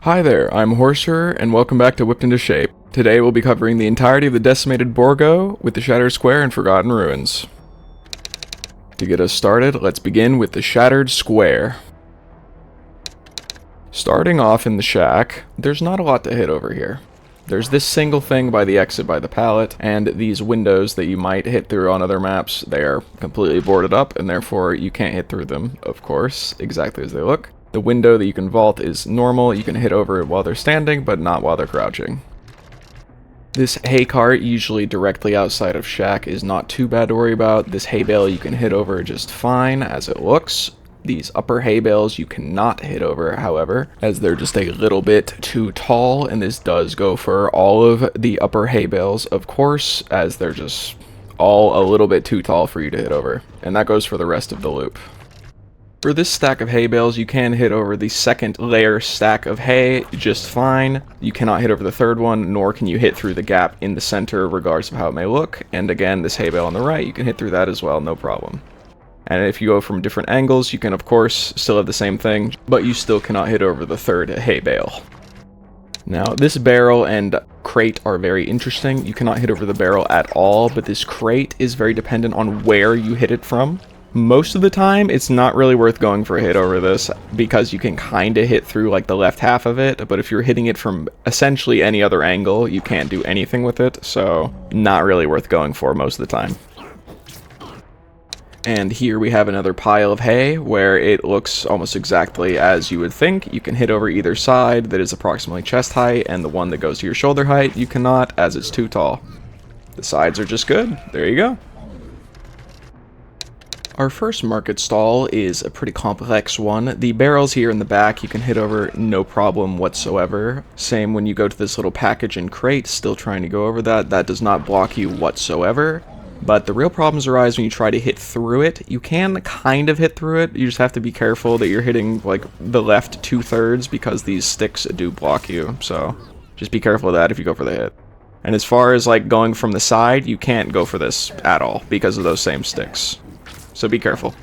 Hi there, I'm Horser, and welcome back to Whipped Into Shape. Today we'll be covering the entirety of the Decimated Borgo with the Shattered Square and Forgotten Ruins. To get us started, let's begin with the Shattered Square. Starting off in the shack, there's not a lot to hit over here. There's this single thing by the exit by the pallet, and these windows that you might hit through on other maps. They are completely boarded up, and therefore you can't hit through them, of course, exactly as they look. The window that you can vault is normal, you can hit over it while they're standing, but not while they're crouching. This hay cart, usually directly outside of shack, is not too bad to worry about. This hay bale you can hit over just fine, as it looks. These upper hay bales you cannot hit over, however, as they're just a little bit too tall, and this does go for all of the upper hay bales, of course, as they're just all a little bit too tall for you to hit over. And that goes for the rest of the loop. For this stack of hay bales, you can hit over the second layer stack of hay just fine. You cannot hit over the third one, nor can you hit through the gap in the center, regardless of how it may look. And again, this hay bale on the right, you can hit through that as well, no problem. And if you go from different angles, you can of course still have the same thing, but you still cannot hit over the third hay bale. Now, this barrel and crate are very interesting. You cannot hit over the barrel at all, but this crate is very dependent on where you hit it from. Most of the time, it's not really worth going for a hit over this, because you can kinda hit through like the left half of it, but if you're hitting it from essentially any other angle, you can't do anything with it, so not really worth going for most of the time. And here we have another pile of hay, where it looks almost exactly as you would think. You can hit over either side that is approximately chest height, and the one that goes to your shoulder height, you cannot, as it's too tall. The sides are just good. There you go. Our first market stall is a pretty complex one. The barrels here in the back you can hit over no problem whatsoever. Same when you go to this little package and crate, still trying to go over that. That does not block you whatsoever. But the real problems arise when you try to hit through it. You can kind of hit through it, you just have to be careful that you're hitting like the left 2/3 because these sticks do block you. So just be careful of that if you go for the hit. And as far as like going from the side, you can't go for this at all because of those same sticks. So be careful.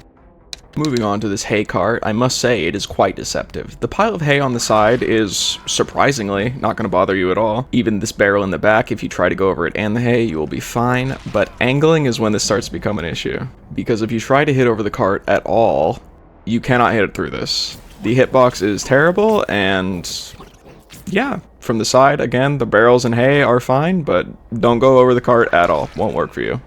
Moving on to this hay cart, I must say it is quite deceptive. The pile of hay on the side is surprisingly not going to bother you at all. Even this barrel in the back, if you try to go over it and the hay, you will be fine. But angling is when this starts to become an issue. Because if you try to hit over the cart at all, you cannot hit it through this. The hitbox is terrible, and yeah, from the side, again, the barrels and hay are fine, but don't go over the cart at all. Won't work for you.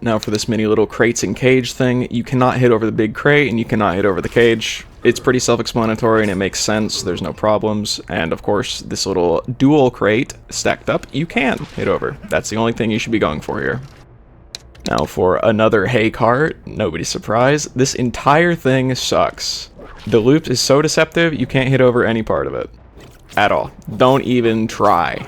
Now for this mini little crates and cage thing, you cannot hit over the big crate and you cannot hit over the cage. It's pretty self-explanatory and it makes sense, there's no problems. And of course, this little dual crate stacked up, you can hit over. That's the only thing you should be going for here. Now for another hay cart, nobody's surprised, this entire thing sucks. The loop is so deceptive, you can't hit over any part of it. At all. Don't even try.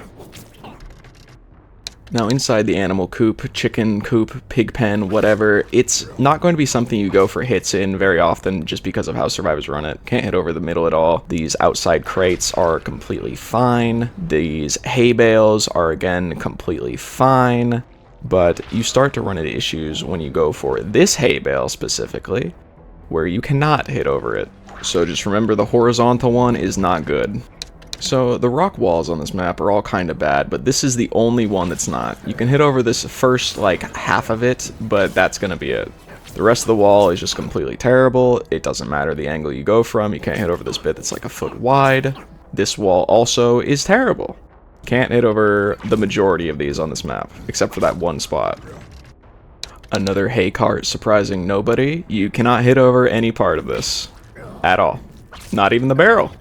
Now inside the animal coop, chicken coop, pig pen, whatever, it's not going to be something you go for hits in very often just because of how survivors run it. Can't hit over the middle at all. These outside crates are completely fine. These hay bales are again completely fine. But you start to run into issues when you go for this hay bale specifically, where you cannot hit over it. So just remember the horizontal one is not good. So the rock walls on this map are all kind of bad, but this is the only one that's not. You can hit over this first like half of it, but that's gonna be it. The rest of the wall is just completely terrible. It doesn't matter the angle you go from. You can't hit over this bit that's like a foot wide. This wall also is terrible. Can't hit over the majority of these on this map, except for that one spot. Another hay cart surprising nobody. You cannot hit over any part of this at all. Not even the barrel.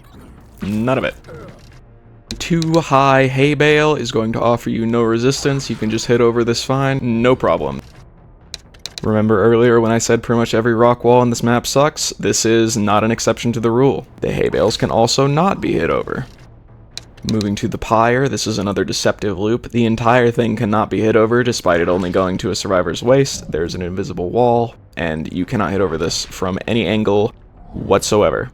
None of it. Too high hay bale is going to offer you no resistance. You can just hit over this fine, no problem. Remember earlier when I said pretty much every rock wall on this map sucks? This is not an exception to the rule. The hay bales can also not be hit over. Moving to the Pyre, this is another deceptive loop. The entire thing cannot be hit over despite it only going to a survivor's waist. There's an invisible wall, and you cannot hit over this from any angle whatsoever.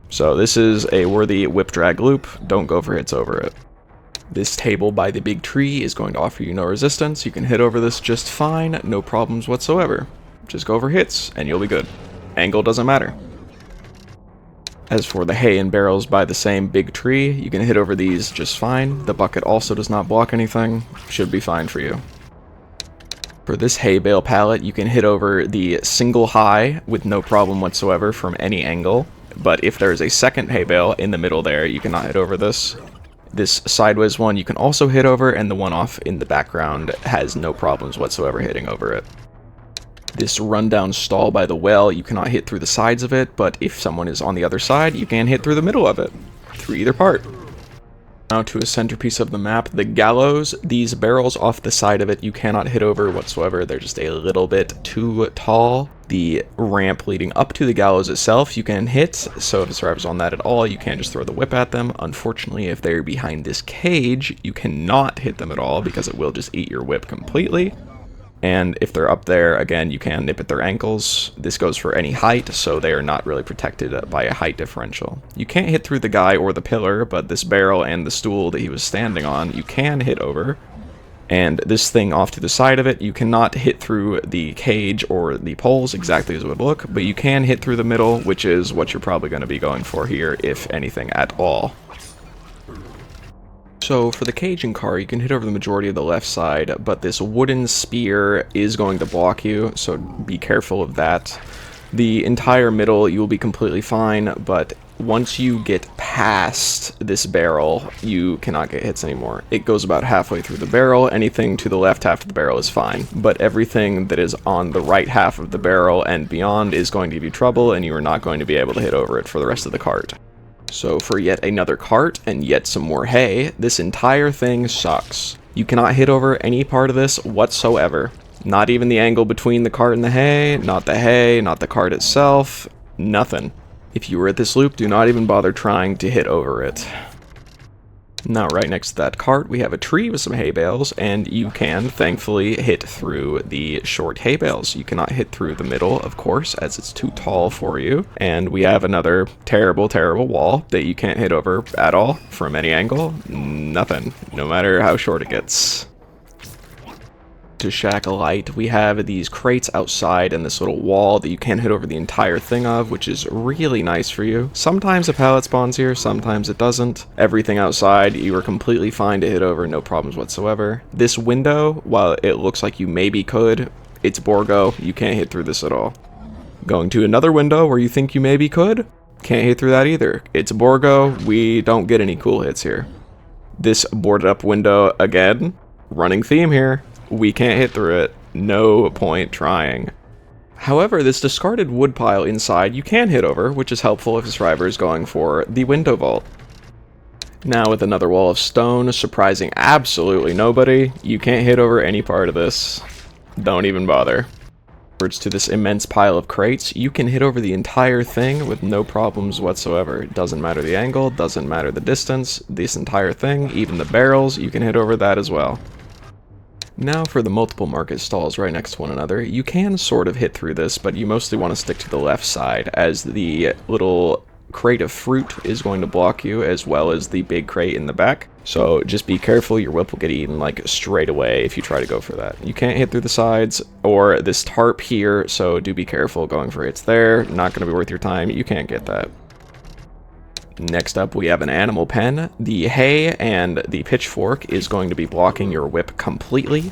So this is a worthy whip drag loop, don't go for hits over it. This table by the big tree is going to offer you no resistance, you can hit over this just fine, no problems whatsoever. Just go for hits, and you'll be good. Angle doesn't matter. As for the hay and barrels by the same big tree, you can hit over these just fine. The bucket also does not block anything. Should be fine for you. For this hay bale pallet, you can hit over the single high with no problem whatsoever from any angle. But if there is a second hay bale in the middle there, you cannot hit over this. This sideways one you can also hit over, and the one off in the background has no problems whatsoever hitting over it. This rundown stall by the well, you cannot hit through the sides of it, but if someone is on the other side, you can hit through the middle of it, through either part. Now to a centerpiece of the map, the Gallows. These barrels off the side of it you cannot hit over whatsoever. They're just a little bit too tall. The ramp leading up to the Gallows itself you can hit, so if a survivor's on that at all, you can't just throw the whip at them. Unfortunately, if they're behind this cage, you cannot hit them at all because it will just eat your whip completely. And if they're up there, again, you can nip at their ankles. This goes for any height, so they are not really protected by a height differential. You can't hit through the guy or the pillar, but this barrel and the stool that he was standing on, you can hit over. And this thing off to the side of it, you cannot hit through the cage or the poles exactly as it would look, but you can hit through the middle, which is what you're probably going to be going for here, if anything at all. So for the cage and car, you can hit over the majority of the left side, but this wooden spear is going to block you, so be careful of that. The entire middle, you will be completely fine, but once you get past this barrel, you cannot get hits anymore. It goes about halfway through the barrel. Anything to the left half of the barrel is fine, but everything that is on the right half of the barrel and beyond is going to give you trouble, and you are not going to be able to hit over it for the rest of the cart. So for yet another cart and yet some more hay, this entire thing sucks. You cannot hit over any part of this whatsoever. Not even the angle between the cart and the hay, not the cart itself, nothing. If you were at this loop, do not even bother trying to hit over it. Now right next to that cart, we have a tree with some hay bales, and you can, thankfully, hit through the short hay bales. You cannot hit through the middle, of course, as it's too tall for you. And we have another terrible, terrible wall that you can't hit over at all from any angle. Nothing, no matter how short it gets. To Shack-lite, we have these crates outside and this little wall that you can hit over the entire thing of, which is really nice for you. Sometimes a pallet spawns here, sometimes it doesn't. Everything outside you are completely fine to hit over, no problems whatsoever. This window, while it looks like you maybe could, it's Borgo, you can't hit through this at all. Going to another window where you think you maybe could, can't hit through that either. It's Borgo, we don't get any cool hits here. This boarded up window, again, running theme here. We can't hit through it. No point trying. However, this discarded wood pile inside you can hit over, which is helpful if a survivor is going for the window vault. Now with another wall of stone, surprising absolutely nobody, you can't hit over any part of this. Don't even bother. To this immense pile of crates, you can hit over the entire thing with no problems whatsoever. It doesn't matter the angle, doesn't matter the distance, this entire thing, even the barrels, you can hit over that as well. Now for the multiple market stalls right next to one another, you can sort of hit through this, but you mostly want to stick to the left side, as the little crate of fruit is going to block you, as well as the big crate in the back. So just be careful, your whip will get eaten like straight away if you try to go for that. You can't hit through the sides, or this tarp here, so do be careful going for hits there. Not going to be worth your time, you can't get that. Next up, we have an animal pen. The hay and the pitchfork is going to be blocking your whip completely.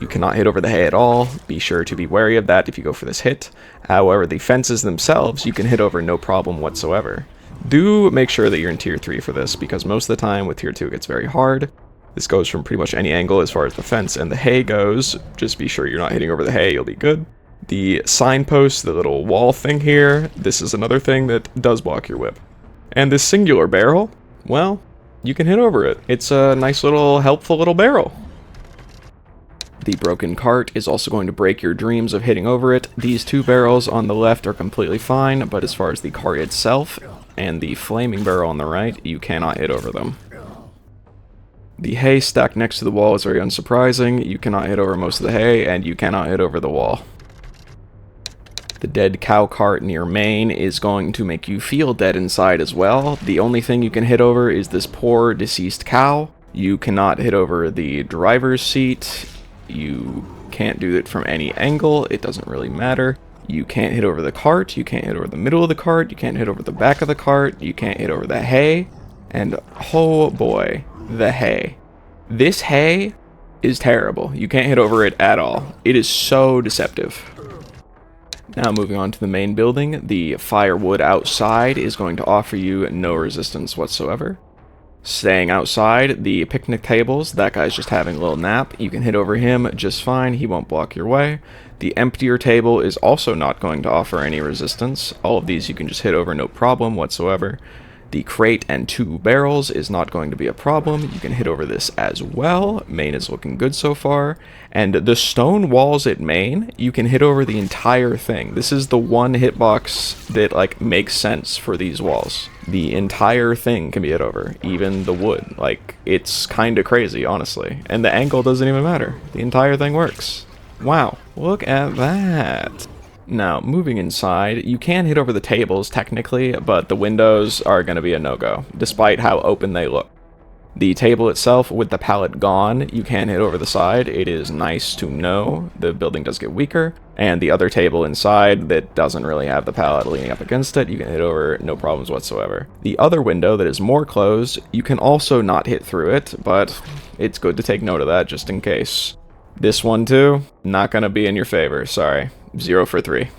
You cannot hit over the hay at all. Be sure to be wary of that if you go for this hit. However, the fences themselves, you can hit over no problem whatsoever. Do make sure that you're in tier 3 for this, because most of the time with tier 2 it gets very hard. This goes from pretty much any angle as far as the fence and the hay goes. Just be sure you're not hitting over the hay, you'll be good. The signpost, the little wall thing here, this is another thing that does block your whip. And this singular barrel, well, you can hit over it. It's a nice little helpful little barrel. The broken cart is also going to break your dreams of hitting over it. These two barrels on the left are completely fine, but as far as the cart itself and the flaming barrel on the right, you cannot hit over them. The hay stacked next to the wall is very unsurprising. You cannot hit over most of the hay, and you cannot hit over the wall. The dead cow cart near main is going to make you feel dead inside as well. The only thing you can hit over is this poor deceased cow. You cannot hit over the driver's seat. You can't do it from any angle. It doesn't really matter. You can't hit over the cart, you can't hit over the middle of the cart, you can't hit over the back of the cart, you can't hit over the hay, and oh boy, the hay. This hay is terrible. You can't hit over it at all. It is so deceptive. Now moving on to the main building, the firewood outside is going to offer you no resistance whatsoever. Staying outside, the picnic tables, that guy's just having a little nap. You can hit over him just fine, he won't block your way. The emptier table is also not going to offer any resistance. All of these you can just hit over no problem whatsoever. The crate and 2 barrels is not going to be a problem. You can hit over this as well. Main is looking good so far. And the stone walls at main, you can hit over the entire thing. This is the one hitbox that like makes sense for these walls. The entire thing can be hit over, even the wood. Like, it's kind of crazy, honestly. And the angle doesn't even matter. The entire thing works. Wow, look at that. Now, moving inside, you can hit over the tables technically, but the windows are going to be a no-go, despite how open they look. The table itself, with the pallet gone, you can hit over the side. It is nice to know. The building does get weaker. And the other table inside that doesn't really have the pallet leaning up against it, you can hit over no problems whatsoever. The other window that is more closed, you can also not hit through it, but it's good to take note of that just in case. This one too, not going to be in your favor, sorry. 0 for 3.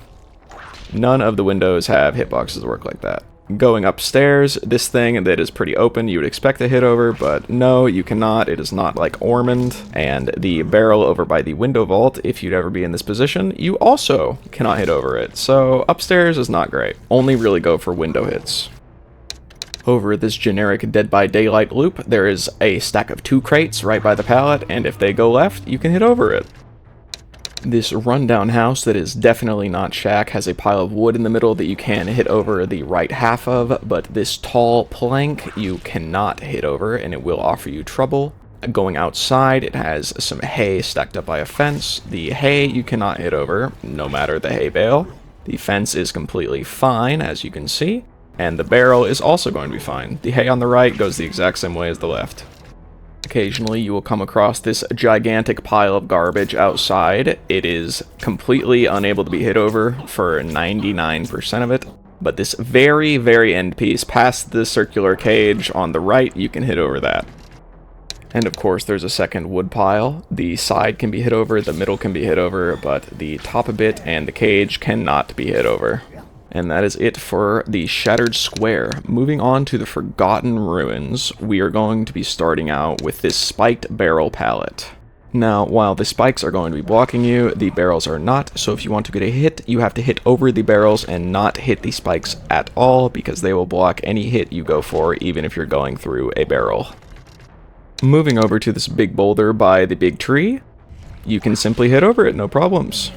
None of the windows have hitboxes that work like that. Going upstairs, this thing that is pretty open, you would expect to hit over, but no, you cannot. It is not like Ormond. And the barrel over by the window vault, if you'd ever be in this position, you also cannot hit over it. So upstairs is not great. Only really go for window hits. Over this generic Dead by Daylight loop, there is a stack of 2 crates right by the pallet, and if they go left, you can hit over it. This rundown house that is definitely not shack has a pile of wood in the middle that you can hit over the right half of, but this tall plank you cannot hit over and it will offer you trouble. Going outside, it has some hay stacked up by a fence. The hay you cannot hit over, no matter the hay bale. The fence is completely fine, as you can see, and the barrel is also going to be fine. The hay on the right goes the exact same way as the left. Occasionally you will come across this gigantic pile of garbage outside. It is completely unable to be hit over for 99% of it, but this very, very end piece past the circular cage on the right, you can hit over that. And of course there's a second wood pile. The side can be hit over, the middle can be hit over, but the top bit and the cage cannot be hit over. And that is it for the Shattered Square. Moving on to the Forgotten Ruins, we are going to be starting out with this spiked barrel pallet. Now, while the spikes are going to be blocking you, the barrels are not, so if you want to get a hit, you have to hit over the barrels and not hit the spikes at all, because they will block any hit you go for, even if you're going through a barrel. Moving over to this big boulder by the big tree, you can simply hit over it, no problems.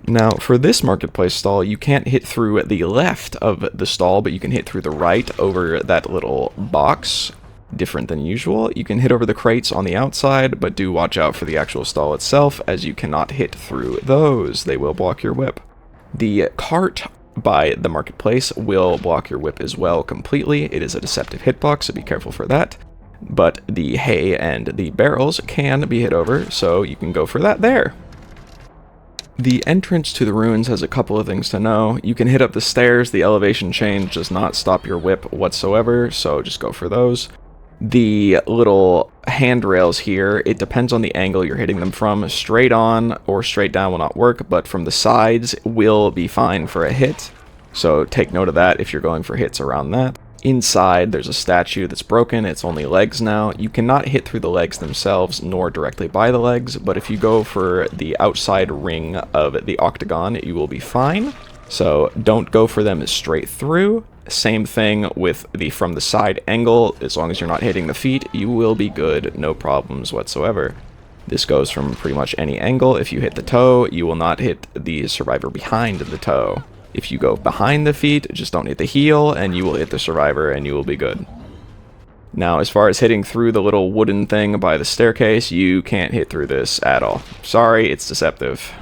Now, for this marketplace stall, you can't hit through the left of the stall, but you can hit through the right over that little box. Different than usual. You can hit over the crates on the outside, but do watch out for the actual stall itself, as you cannot hit through those. They will block your whip. The cart by the marketplace will block your whip as well completely. It is a deceptive hitbox, so be careful for that. But the hay and the barrels can be hit over, so you can go for that there. The entrance to the ruins has a couple of things to know. You can hit up the stairs, the elevation change does not stop your whip whatsoever, so just go for those. The little handrails here, it depends on the angle you're hitting them from. Straight on or straight down will not work, but from the sides will be fine for a hit. So take note of that if you're going for hits around that. Inside, there's a statue that's broken. It's only legs now. You cannot hit through the legs themselves, nor directly by the legs, but if you go for the outside ring of the octagon, you will be fine. So don't go for them straight through. Same thing with the from the side angle. As long as you're not hitting the feet, you will be good. No problems whatsoever. This goes from pretty much any angle. If you hit the toe, you will not hit the survivor behind the toe. If you go behind the feet, just don't hit the heel, and you will hit the survivor, and you will be good. Now, as far as hitting through the little wooden thing by the staircase, you can't hit through this at all. Sorry, it's deceptive.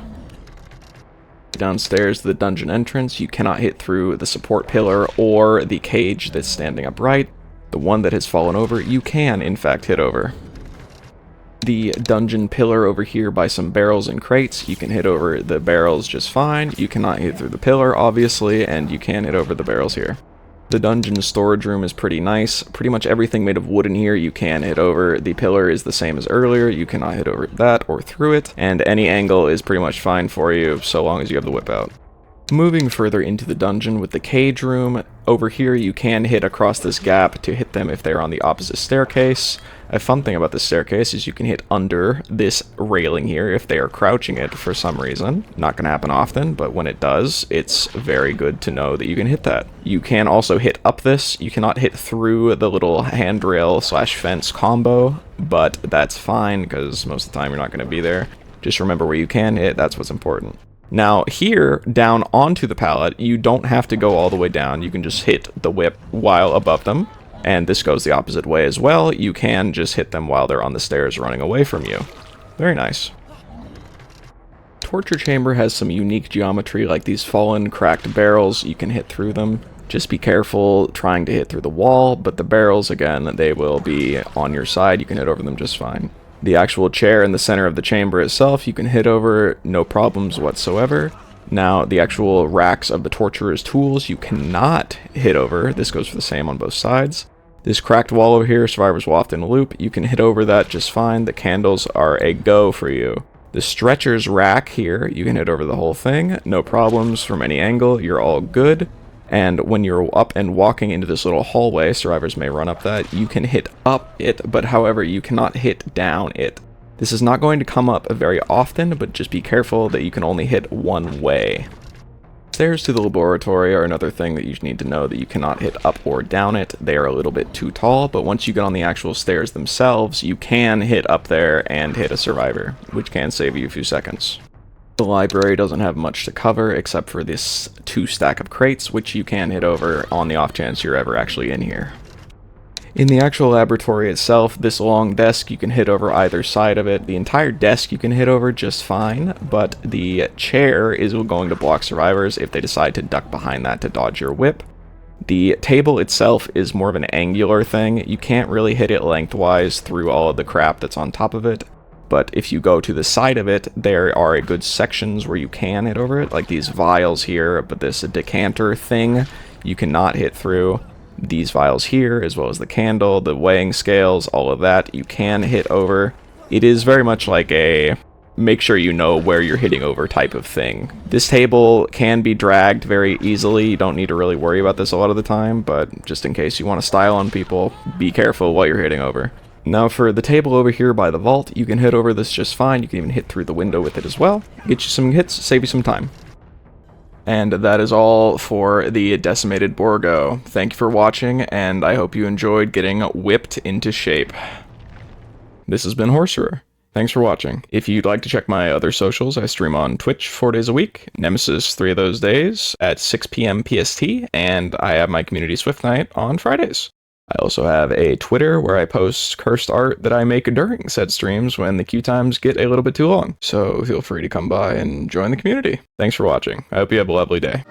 Downstairs to the dungeon entrance, you cannot hit through the support pillar or the cage that's standing upright. The one that has fallen over, you can, in fact, hit over. The dungeon pillar over here by some barrels and crates. You can hit over the barrels just fine. You cannot hit through the pillar, obviously, and you can hit over the barrels here. The dungeon storage room is pretty nice. Pretty much everything made of wood in here you can hit over. The pillar is the same as earlier. You cannot hit over that or through it, and any angle is pretty much fine for you so long as you have the whip out. Moving further into the dungeon with the cage room, over here you can hit across this gap to hit them if they're on the opposite staircase. A fun thing about this staircase is you can hit under this railing here if they are crouching it for some reason. Not going to happen often, but when it does, it's very good to know that you can hit that. You can also hit up this. You cannot hit through the little handrail / fence combo, but that's fine because most of the time you're not going to be there. Just remember where you can hit, that's what's important. Now here, down onto the pallet, you don't have to go all the way down. You can just hit the whip while above them. And this goes the opposite way as well. You can just hit them while they're on the stairs running away from you. Very nice. Torture chamber has some unique geometry, like these fallen, cracked barrels. You can hit through them. Just be careful trying to hit through the wall, but the barrels, again, they will be on your side. You can hit over them just fine. The actual chair in the center of the chamber itself, you can hit over, no problems whatsoever. Now, the actual racks of the torturer's tools, you cannot hit over. This goes for the same on both sides. This cracked wall over here, survivors will often loop. You can hit over that just fine. The candles are a go for you. The stretcher's rack here, you can hit over the whole thing. No problems from any angle. You're all good. And when you're up and walking into this little hallway, survivors may run up that, you can hit up it, but however, you cannot hit down it. This is not going to come up very often, but just be careful that you can only hit one way. Stairs to the laboratory are another thing that you need to know that you cannot hit up or down it. They are a little bit too tall, but once you get on the actual stairs themselves, you can hit up there and hit a survivor, which can save you a few seconds. The library doesn't have much to cover except for this 2 stack of crates, which you can hit over on the off chance you're ever actually in here. In the actual laboratory itself, this long desk, you can hit over either side of it. The entire desk you can hit over just fine, but the chair is going to block survivors if they decide to duck behind that to dodge your whip. The table itself is more of an angular thing. You can't really hit it lengthwise through all of the crap that's on top of it. But if you go to the side of it, there are good sections where you can hit over it, like these vials here, but this decanter thing you cannot hit through. These vials here, as well as the candle, the weighing scales, all of that, you can hit over. It is very much like a make sure you know where you're hitting over type of thing. This table can be dragged very easily. You don't need to really worry about this a lot of the time, but just in case you want to style on people, be careful what you're hitting over. Now for the table over here by the vault, you can hit over this just fine. You can even hit through the window with it as well. Get you some hits, save you some time. And that is all for the Decimated Borgo. Thank you for watching, and I hope you enjoyed getting whipped into shape. This has been Horserer. Thanks for watching. If you'd like to check my other socials, I stream on Twitch 4 days a week, Nemesis 3 of those days at 6 p.m. PST, and I have my community Swift Night on Fridays. I also have a Twitter where I post cursed art that I make during said streams when the queue times get a little bit too long. So feel free to come by and join the community. Thanks for watching. I hope you have a lovely day.